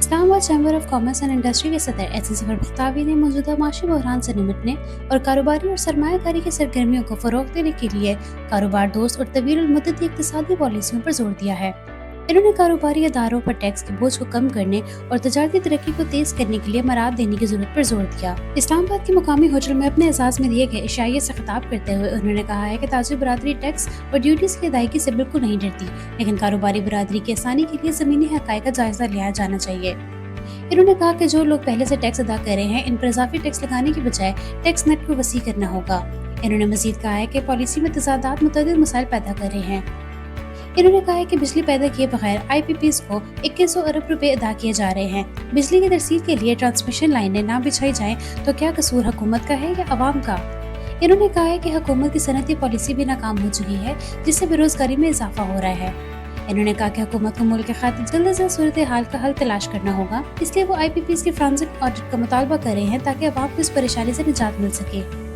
Islamabad chamber of commerce and industry के सदर S Zafar बख्तावी ने मौजूदा माशी बहरान से निपटने और कारोबारी और सरमायाकारी की सरगर्मियों को फरोग देने के लिए कारोबार दोस्त और तवील मुद्दती इक़्तिसादी पॉलिसियों पर जोर दिया है। इन्होंने कारोबारी अदारों पर टैक्स के बोझ को कम करने और तजारती तरक्की को तेज करने के लिए मराद देने की जरूरत पर जोर दिया। इस्लामाबाद के मुकामी होटल में अपने एजाज में दिए गए इशाइये से खिताब करते हुए उन्होंने कहा है कि ताजिर बरादरी टैक्स और ड्यूटीज की अदायगी से बिल्कुल नहीं डरती, लेकिन कारोबारी बरादरी की आसानी के लिए ज़मीनी हक़ाइक़ का जायजा लिया जाना चाहिए। इन्होंने कहा कि जो लोग पहले से टैक्स अदा कर रहे हैं, इन पर इजाफी टैक्स लगाने की बजाय टैक्स नेट को वसी करना होगा। इन्होंने मजीद कहा है कि पॉलिसी में तजादात मुतअद्दिद मसाइल पैदा कर रहे हैं। इन्होंने कहा है कि बिजली पैदा किए बगैर IPPs को 2100 अरब रुपए अदा किए जा रहे हैं। बिजली की तरसीद के लिए ट्रांसमिशन लाइनें ना बिछाई जाएं तो क्या कसूर हुकूमत का है या अवाम का। इन्होंने कहा है कि हुकूमत की सनती पॉलिसी भी नाकाम हो चुकी है, जिससे बेरोजगारी में इजाफा हो रहा है। इन्होंने कहा कि हुकूमत को मुल्क के खातिर जल्द से सूरत हाल का हल तलाश करना होगा, इसलिए वो IPPs के फोरेंसिक ऑडिट का मुतालबा कर रहे हैं ताकि अवाम को इस परेशानी से निजात मिल सके।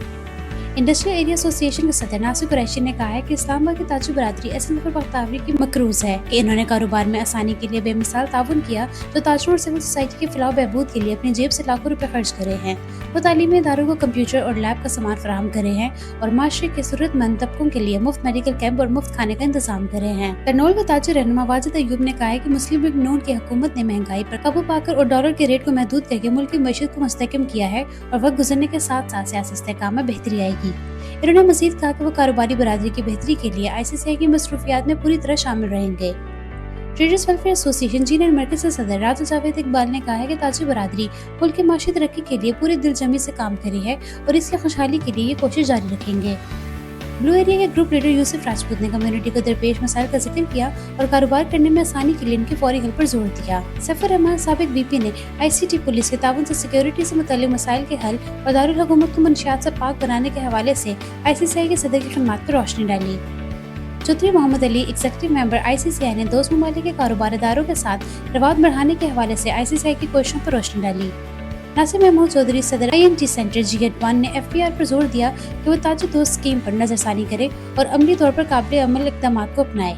इंडस्ट्रियल एरिया एसोसिएशन के सदर नासिर कुरैशी ने कहा है कि इस्लामाबाद की ताजिर बरादरी एस ज़फर बख्तावी की मकरूज है कि इन्होंने कारोबार में आसानी के लिए बेमिसाल ताउन किया, जो ताजरों और सिविल सोसाइटी के फलाह बहबूद के लिए अपनी जेब से लाखों रुपए खर्च करे हैं। वो तालीमी इदारों को कंप्यूटर और लैब का सामान फराहम करे हैं और माशरे के जरूरतमंद तबकों के लिए मुफ्त मेडिकल कैंप और मुफ्त खाने का इंतजाम करे हैं। कर्नूल के ताजिर रहनुमा वाजिद अयूब ने कहा है कि मुस्लिम लीग नून की हुकूमत ने महंगाई पर काबू पाकर और डॉलर के रेट को महदूद करके मुल्क की मईशत को मुस्तहकम किया है और वक्त गुजरने के साथ साथ सियासी इस्तेहकाम में बेहतरी आएगी। इन्होंने मजीद कहा कि वो कारोबारी बरादरी की बेहतरी के लिए ICCI की मसरूफियात में पूरी तरह शामिल रहेंगे। ट्रेडर्स वेलफेयर एसोसिएशन जीनर मरकज के सदर राजा जावेद इकबाल ने कहा है कि ताजिर बरादरी मुल्क की माशी तरक्की के लिए पूरी दिलजमी से काम करी है और इसकी खुशहाली के लिए ये कोशिश जारी रखेंगे। ब्लू एरिया के ग्रुप लीडर यूसुफ राजपूत ने कम्युनिटी को दरपेश मसाइल का जिक्र किया और कारोबार करने में आसानी के लिए इनके फौरी हल पर जोर दिया। सफर रहमान साबिक VP ने ICT पुलिस के ताउन से सिक्योरिटी से मुतल्लिक मसाइल के हल और दारुल हुकूमत को मंशियात से पाक बनाने के हवाले से ICCI के सदर की खिदमत पर रोशनी डाली। Chaudhry Mohammad Ali executive member ICCI ने दोस्त ममालिक के कारोबारदारों के साथ रवात बढ़ाने के हवाले से ICCI की कोशिशों पर रोशनी डाली। नासिर महमूद चौधरी सदर INT सेंटर G1 ने FPR पर जोर दिया कि वो ताजिर दोस्त स्कीम पर नजरसानी करे और अमली तौर पर काबिल अमल इक़दामात को अपनाए।